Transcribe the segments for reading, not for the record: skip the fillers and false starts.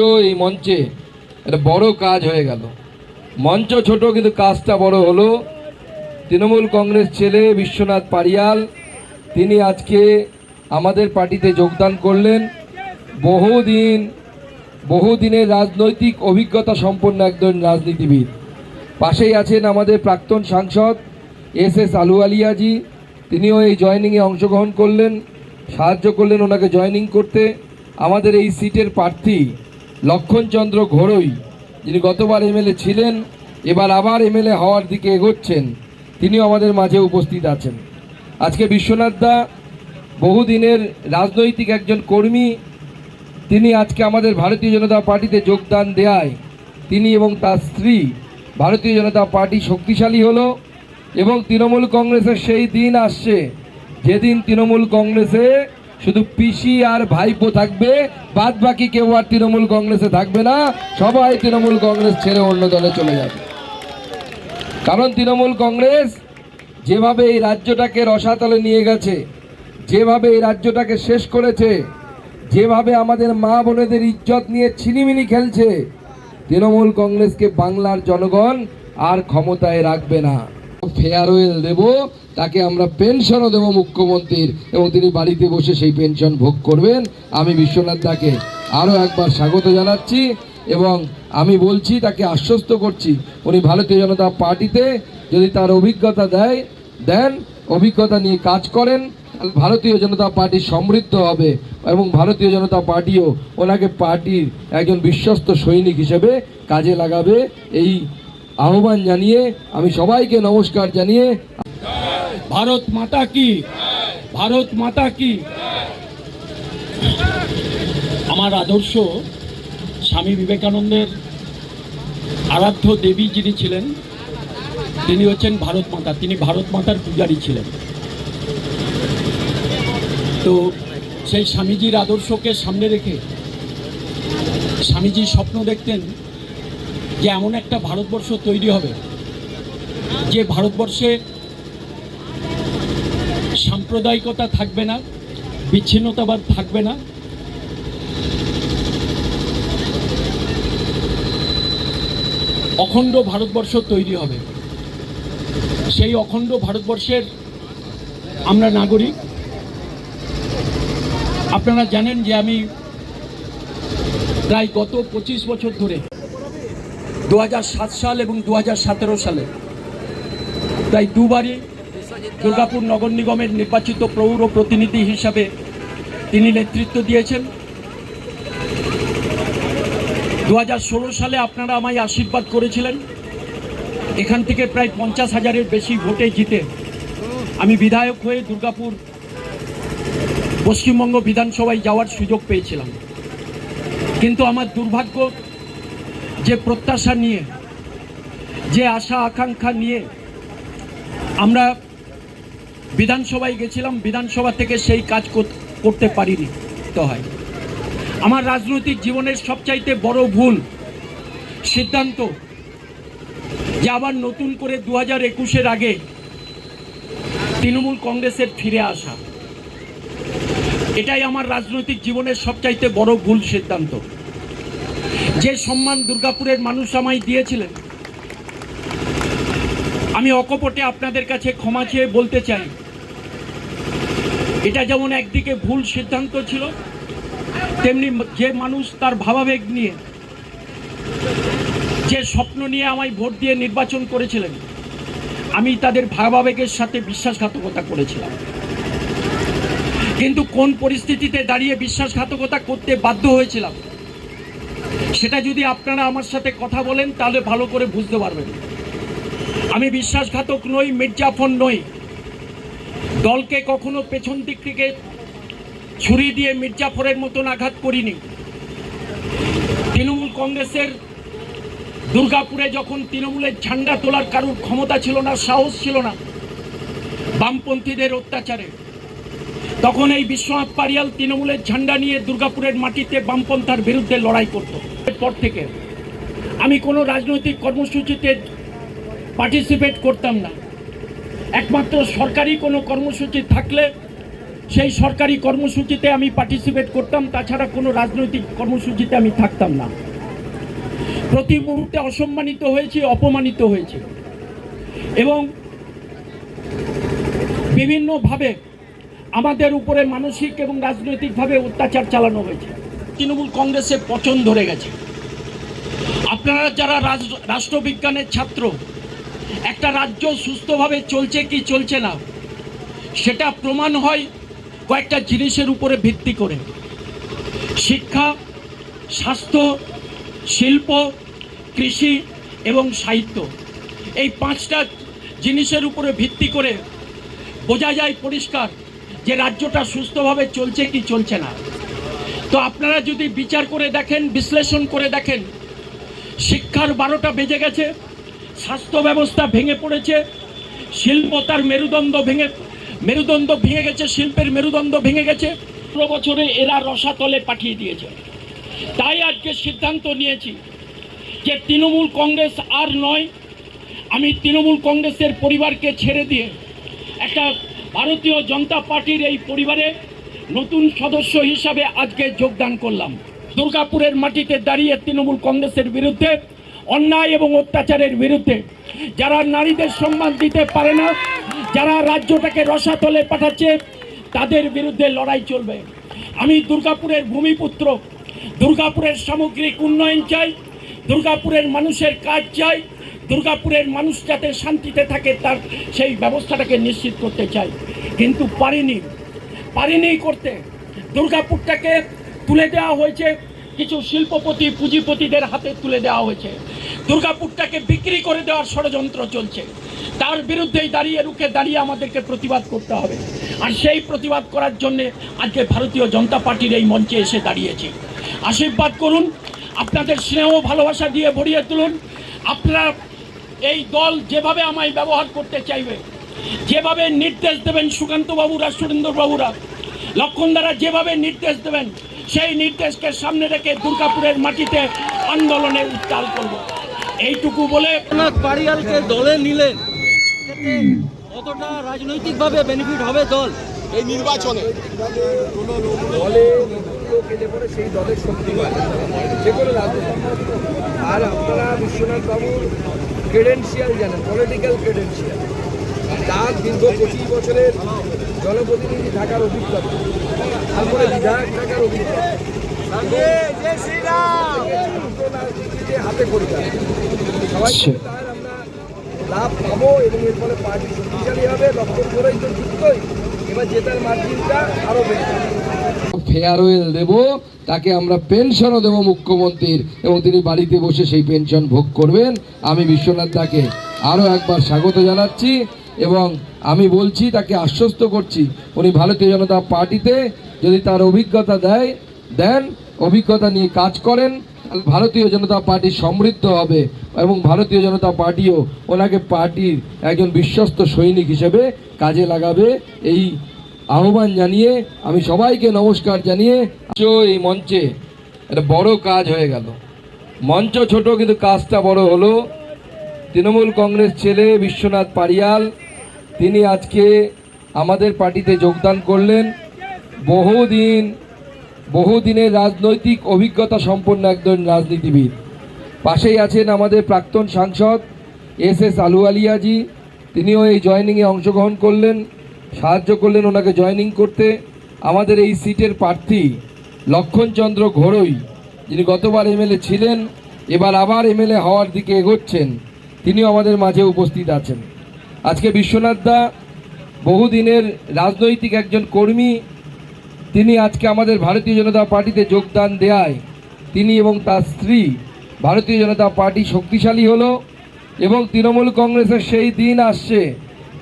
এই মঞ্চে একটা বড় কাজ হয়ে গেল। মঞ্চ ছোট কিন্তু কাজটা বড় হলো। তৃণমূল কংগ্রেস ছেলে বিশ্বনাথ পারিয়াল তিনি আজকে আমাদের পার্টিতে যোগদান করলেন। বহুদিনের রাজনৈতিক অভিজ্ঞতা সম্পন্ন একজন রাজনীতিবিদ। পাশেই আছেন আমাদের প্রাক্তন সাংসদ এস আলুওয়ালিয়াজি, তিনিও এই জয়েনিংয়ে অংশগ্রহণ করলেন, সাহায্য করলেন ওনাকে জয়েনিং করতে। আমাদের এই সিটের প্রার্থী লক্ষণচন্দ্র ঘোড়ই, যিনি গতবার এমএলএ ছিলেন, এবার আবার এমএলএ হওয়ার দিকে এগোচ্ছেন, তিনিও আমাদের মাঝে উপস্থিত আছেন। আজকে বিশ্বনাথ দা বহুদিনের রাজনৈতিক একজন কর্মী, তিনি আজকে আমাদের ভারতীয় জনতা পার্টিতে যোগদান দেয়ায় তিনি এবং তার স্ত্রী ভারতীয় জনতা পার্টি শক্তিশালী হলো। এবং তৃণমূল কংগ্রেসের সেই দিন আসছে যেদিন তৃণমূল কংগ্রেসে শুধু পিসি আর ভাইপো থাকবে, বাদ বাকি কেউ আর তৃণমূল কংগ্রেসে থাকবে না। সবাই তৃণমূল কংগ্রেস ছেড়ে অন্য দলে চলে যাবে। কারণ তৃণমূল কংগ্রেস যেভাবে এই রাজ্যটাকে রসাতলে নিয়ে গেছে, যেভাবে এই রাজ্যটাকে শেষ করেছে, যেভাবে আমাদের মা বোনেদের ইজ্জত নিয়ে ছিনিমিনি খেলছে, তৃণমূল কংগ্রেসকে বাংলার জনগণ আর ক্ষমতায় রাখবে না। ফেয়ারওয়েল দেব, তাকে আমরা পেনশনও দেব মুখ্যমন্ত্রীর, এবং তিনি বাড়িতে বসে সেই পেনশন ভোগ করবেন। আমি বিশ্বনাথ দাকে আরও একবার স্বাগত জানাচ্ছি এবং আমি বলছি, তাকে আশ্বস্ত করছি, উনি ভারতীয় জনতা পার্টিতে যদি তার অভিজ্ঞতা দেন, অভিজ্ঞতা নিয়ে কাজ করেন, ভারতীয় জনতা পার্টি সমৃদ্ধ হবে এবং ভারতীয় জনতা পার্টিও ওনাকে পার্টির একজন বিশ্বস্ত সৈনিক হিসেবে কাজে লাগাবে। এই আহ্বান জানিয়ে আমি সবাইকে নমস্কার জানিয়ে, ভারত মাতা কি, ভারত মাতা কি। আমার আদর্শ স্বামী বিবেকানন্দের আরাধ্য দেবী যিনি ছিলেন, তিনি হচ্ছেন ভারত মাতা। তিনি ভারত মাতার পূজারী ছিলেন। তো সেই স্বামীজির আদর্শকে সামনে রেখে স্বামীজি স্বপ্ন দেখতেন যে এমন একটা ভারতবর্ষ তৈরি হবে যে ভারতবর্ষে সাম্প্রদায়িকতা থাকবে না, বিচ্ছিন্নতাবাদ থাকবে না, অখণ্ড ভারতবর্ষ তৈরি হবে। সেই অখণ্ড ভারতবর্ষের আমরা নাগরিক। আপনারা জানেন যে আমি প্রায় গত 25 বছর ধরে 2007 সাল এবং 2017 সালে প্রায় দুবারই দুর্গাপুর নগর নিগমের নির্বাচিত পৌর প্রতিনিধি হিসাবে তিনি নেতৃত্ব দিয়েছেন। 2016 সালে আপনারা আমায় আশীর্বাদ করেছিলেন। এখান থেকে প্রায় 50,000-এর বেশি ভোটে জিতে আমি বিধায়ক হয়ে দুর্গাপুর পশ্চিমবঙ্গ বিধানসভায় যাওয়ার সুযোগ পেয়েছিলাম। কিন্তু আমার দুর্ভাগ্য, যে প্রত্যাশা নিয়ে, যে আশা আকাঙ্ক্ষা নিয়ে আমরা বিধানসভায় গেছিলাম, বিধানসভা থেকে সেই কাজ করতে পারিনি। তো হয় আমার রাজনৈতিক জীবনের সবচাইতে বড় ভুল সিদ্ধান্ত যে আবার নতুন করে 2021-এর আগে তৃণমূল কংগ্রেসের ফিরে আসা। এটাই আমার রাজনৈতিক জীবনের সবচাইতে বড় ভুল সিদ্ধান্ত। যে সম্মান দুর্গাপুরের মানুষ আমায় দিয়েছিলেন, আমি অকপটে আপনাদের কাছে ক্ষমা চেয়ে বলতে চাই, এটা যেমন একদিকে ভুল সিদ্ধান্ত ছিল, তেমনি যে মানুষ তার ভাবাবেগ নিয়ে, যে স্বপ্ন নিয়ে আমায় ভোট দিয়ে নির্বাচন করেছিলেন, আমি তাদের ভাবাবেগের সাথে বিশ্বাসঘাতকতা করেছিলাম। কিন্তু কোন পরিস্থিতিতে দাঁড়িয়ে বিশ্বাসঘাতকতা করতে বাধ্য হয়েছিলাম, সেটা যদি আপনারা আমার সাথে কথা বলেন তাহলে ভালো করে বুঝতে পারবেন। আমি বিশ্বাসঘাতক নই, মির্জাফর নই। দলকে কখনো পেছন দিক থেকে ছুরি দিয়ে মির্জাফরের মতন আঘাত করিনি। তৃণমূল কংগ্রেসের দুর্গাপুরে যখন তৃণমূলের ঝান্ডা তোলার কারোর ক্ষমতা ছিল না, সাহস ছিল না, বামপন্থীদের অত্যাচারে, তখন এই বিশ্বনাথ পারিয়াল তৃণমূলের ঝান্ডা নিয়ে দুর্গাপুরের মাটিতে বামপন্থার বিরুদ্ধে লড়াই করত। এরপর থেকে আমি কোনো রাজনৈতিক কর্মসূচিতে পার্টিসিপেট করতাম না। একমাত্র সরকারি কোনো কর্মসূচি থাকলে সেই সরকারি কর্মসূচিতে আমি পার্টিসিপেট করতাম, তাছাড়া কোনো রাজনৈতিক কর্মসূচিতে আমি থাকতাম না। প্রতি মুহূর্তে অসম্মানিত হয়েছি, অপমানিত হয়েছি এবং বিভিন্নভাবে আমাদের উপরে মানসিক এবং রাজনৈতিকভাবে অত্যাচার চালানো হয়েছে। তৃণমূল কংগ্রেসে পচন ধরে গেছে। আপনারা যারা রাষ্ট্রবিজ্ঞানের ছাত্র, একটা রাজ্য সুস্থভাবে চলছে কি চলছে না সেটা প্রমাণ হয় কয়েকটা জিনিসের উপরে ভিত্তি করে: শিক্ষা, স্বাস্থ্য, শিল্প, কৃষি এবং সাহিত্য। এই পাঁচটা জিনিসের উপরে ভিত্তি করে বোঝা যায় পরিষ্কার যে রাজ্যটা সুস্থভাবে চলছে কি চলছে না। তো আপনারা যদি বিচার করে দেখেন, বিশ্লেষণ করে দেখেন, শিক্ষার 12টা বেজে গেছে, স্বাস্থ্য ব্যবস্থা ভেঙে পড়েছে, শিল্প তার মেরুদণ্ড ভেঙে গেছে, শিল্পের মেরুদণ্ড ভেঙে গেছে। 15 বছরে এরা রসাতলে পাঠিয়ে দিয়েছে। তাই আজকে সিদ্ধান্ত নিয়েছি যে তৃণমূল কংগ্রেস আর নয়, আমি তৃণমূল কংগ্রেসের পরিবারকে ছেড়ে দিয়ে একটা ভারতীয় জনতা পার্টির এই পরিবারে নতুন সদস্য হিসাবে আজকে যোগদান করলাম। দুর্গাপুরের মাটিতে দাঁড়িয়ে তৃণমূল কংগ্রেসের বিরুদ্ধে, অন্যায় এবং অত্যাচারের বিরুদ্ধে, যারা নারীদের সম্মান দিতে পারে না, যারা রাজ্যটাকে রসাতলে পাঠাচ্ছে, তাদের বিরুদ্ধে লড়াই চলবে। আমি দুর্গাপুরের ভূমিপুত্র, দুর্গাপুরের সামগ্রিক উন্নয়ন চাই, দুর্গাপুরের মানুষের কাজ চাই, দুর্গাপুরের মানুষ যাতে শান্তিতে থাকে তার সেই ব্যবস্থাটাকে নিশ্চিত করতে চাই। কিন্তু পারিনি করতে। দুর্গাপুরটাকে তুলে দেওয়া হয়েছে কিছু শিল্পপতি, পুঁজিপতিদের হাতে তুলে দেওয়া হয়েছে। দুর্গাপুরটাকে বিক্রি করে দেওয়ার ষড়যন্ত্র চলছে। তার বিরুদ্ধেই রুখে দাঁড়িয়ে আমাদেরকে প্রতিবাদ করতে হবে। আর সেই প্রতিবাদ করার জন্যে আজকে ভারতীয় জনতা পার্টির এই মঞ্চে এসে দাঁড়িয়েছি। আশীর্বাদ করুন, আপনাদের স্নেহ ভালোবাসা দিয়ে ভরিয়ে তুলুন। আপনারা এই দল যেভাবে আমায় ব্যবহার করতে চাইবে, যেভাবে নির্দেশ দেবেন সুকান্ত বাবুরা, সুরেন্দ্র বাবুরা, লক্ষণদারা যেভাবে নির্দেশ দেবেন, সেই নির্দেশকে সামনে রেখে দুর্গাপুরের মাটিতে আন্দোলনে উত্তাল করব। এইটুকু বলে পারিয়ালকে দলে নিলেন, কতটা রাজনৈতিকভাবে বেনিফিট হবে দল এই নির্বাচনে? দলে লোক এলে পরে সেই দলের শক্তি পায় যে কোনো রাজনীতি। আর আপনারা বিশ্বনাথ বাবুর ক্রেডেন্সিয়াল জানেন, পলিটিক্যাল ক্রেডেন্সিয়াল, তার দীর্ঘ 25 বছরের জনপ্রতিনিধি থাকার অভিজ্ঞতা, তারপরে বিধায়ক থাকার অভিজ্ঞতা, রাজনীতিতে হাতে পড়িতে সবাই তার আমরা লাভ পাবো এবং এর ফলে পার্টি শক্তিশালী হবে। লক্ষণ করেই তো যুক্তই, এবার জেতার মার্জিনটা আরও বেশি। ফেয়ারওয়েল দেব, তাকে আমরা পেনশনও দেবো মুখ্যমন্ত্রীর, এবং তিনি বাড়িতে বসে সেই পেনশন ভোগ করবেন। আমি বিশ্বনাথ দাকে আরও একবার স্বাগত জানাচ্ছি এবং আমি বলছি, তাকে আশ্বস্ত করছি, উনি ভারতীয় জনতা পার্টিতে যদি তার অভিজ্ঞতা দেন, অভিজ্ঞতা নিয়ে কাজ করেন, ভারতীয় জনতা পার্টি সমৃদ্ধ হবে এবং ভারতীয় জনতা পার্টিও ওনাকে পার্টির একজন বিশ্বস্ত সৈনিক হিসেবে কাজে লাগাবে। এই আহ্বান জানিয়ে আমি সবাইকে নমস্কার জানিয়ে, এই মঞ্চে একটা বড় কাজ হয়ে গেল। মঞ্চ ছোট কিন্তু কাজটা বড় হলো। তৃণমূল কংগ্রেস ছেলে বিশ্বনাথ পারিয়াল, তিনি আজকে আমাদের পার্টিতে যোগদান করলেন। বহুদিনের রাজনৈতিক অভিজ্ঞতা সম্পন্ন একজন রাজনীতিবিদ। পাশেই আছেন আমাদের প্রাক্তন সাংসদ SS আলুওয়ালিয়াজি, তিনিও এই জয়েনিংয়ে অংশগ্রহণ করলেন, সাহায্য করলেন ওনাকে জয়েনিং করতে। আমাদের এই সিটের প্রার্থী লক্ষণচন্দ্র ঘোড়ই, যিনি গতবার MLA ছিলেন, এবার আবার MLA হওয়ার দিকে এগোচ্ছেন, তিনিও আমাদের মাঝে উপস্থিত আছেন। আজকে বিশ্বনাথ দা বহুদিনের রাজনৈতিক একজন কর্মী, তিনি আজকে আমাদের ভারতীয় জনতা পার্টিতে যোগদান দেয়ায় তিনি এবং তার স্ত্রী ভারতীয় জনতা পার্টি শক্তিশালী হলো। এবং তৃণমূল কংগ্রেসের সেই দিন আসছে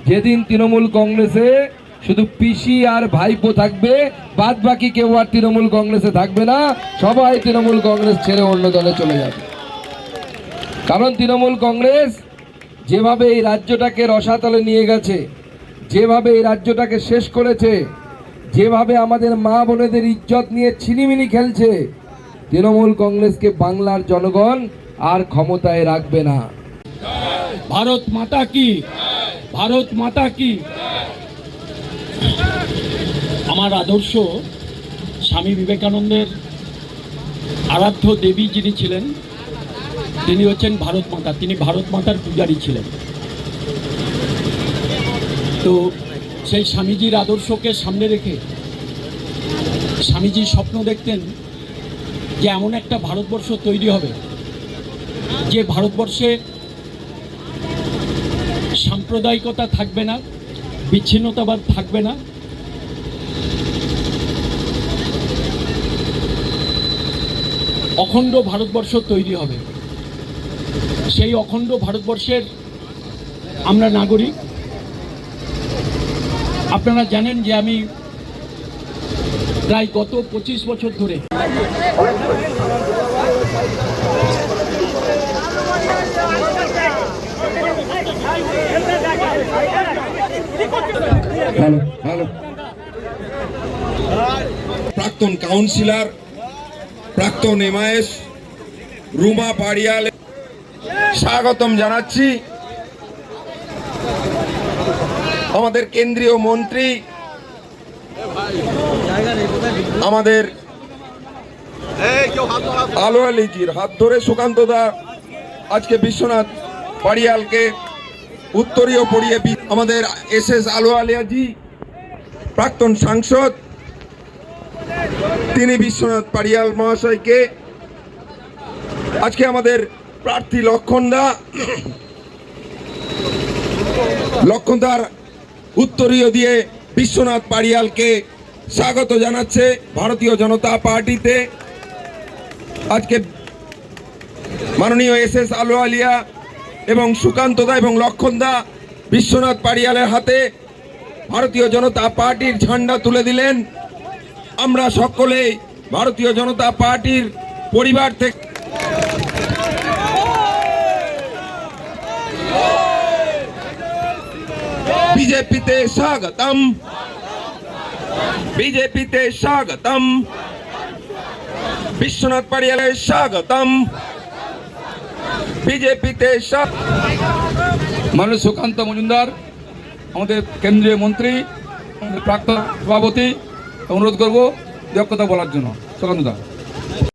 যেদিন তৃণমূল কংগ্রেসে শুধু পিসি আর ভাইপো থাকবে, বাদ বাকি কেউ আর তৃণমূল কংগ্রেসে থাকবে না, সবাই তৃণমূল কংগ্রেস ছেড়ে অন্য দলে চলে যাবে। কারণ তৃণমূল কংগ্রেস যেভাবে এই রাজ্যটাকে রসাতলে নিয়ে গেছে, যেভাবে এই রাজ্যটাকে শেষ করেছে, যেভাবে আমাদের মা বোনেদের ইজ্জত নিয়ে ছিনিমিনি খেলছে, তৃণমূল কংগ্রেসকে বাংলার জনগণ আর ক্ষমতায় রাখবে না। ভারত মাতা কি, ভারত মাতা কি। আমার আদর্শ স্বামী বিবেকানন্দের আরাধ্য দেবী যিনি ছিলেন তিনি হচ্ছেন ভারত মাতা। তিনি ভারত মাতার পূজারী ছিলেন। তো সেই স্বামীজির আদর্শকে সামনে রেখে স্বামীজি স্বপ্ন দেখতেন যে এমন একটা ভারতবর্ষ তৈরি হবে যে ভারতবর্ষে সাম্প্রদায়িকতা থাকবে না, বিচ্ছিন্নতাবাদ থাকবে না, অখণ্ড ভারতবর্ষ তৈরি হবে। সেই অখণ্ড ভারতবর্ষের আমরা নাগরিক। আপনারা জানেন যে আমি প্রায় গত 25 বছর ধরে প্রাক্তন কাউন্সিলর, প্রাক্তন এমআইএস রুমা পাড়িয়াল স্বাগতম জানাচ্ছি। আমাদের কেন্দ্রীয় মন্ত্রী, আমাদের আলো আলীজির হাত ধরে সুকান্ত দা আজকে বিশ্বনাথ পাড়িয়ালকে উত্তরীয় পড়িয়ে আমাদের এসএস আলো আলিয়াজি প্রাক্তন সাংসদ, তিনি বিশ্বনাথ পাড়িয়াল মহাশয়কে আজকে আমাদের প্রার্থী লক্ষণদার উত্তরীয় দিয়ে বিশ্বনাথ পাড়িয়ালকে স্বাগত জানাচ্ছে ভারতীয় জনতা পার্টিতে। আজকে মাননীয় এসএস আলো আলিয়া এবং সুকান্ত দা এবং লক্ষণদা বিশ্বনাথ পাড়িয়ালের হাতে ভারতীয় জনতা পার্টির ঝান্ডা তুলে দিলেন। আমরা সকলেই ভারতীয় জনতা পার্টির পরিবার থেকে বিজেপিতে স্বাগতম, বিজেপিতে স্বাগতম, বিশ্বনাথ পাড়িয়ালে স্বাগতম, বিজেপিতে মাননীয় সুকান্ত মজুমদার আমাদের কেন্দ্রীয় মন্ত্রী, আমাদের প্রাক্তন সভাপতি, অনুরোধ করব যোগ্যতা বলার জন্য। সুকান্ত দা।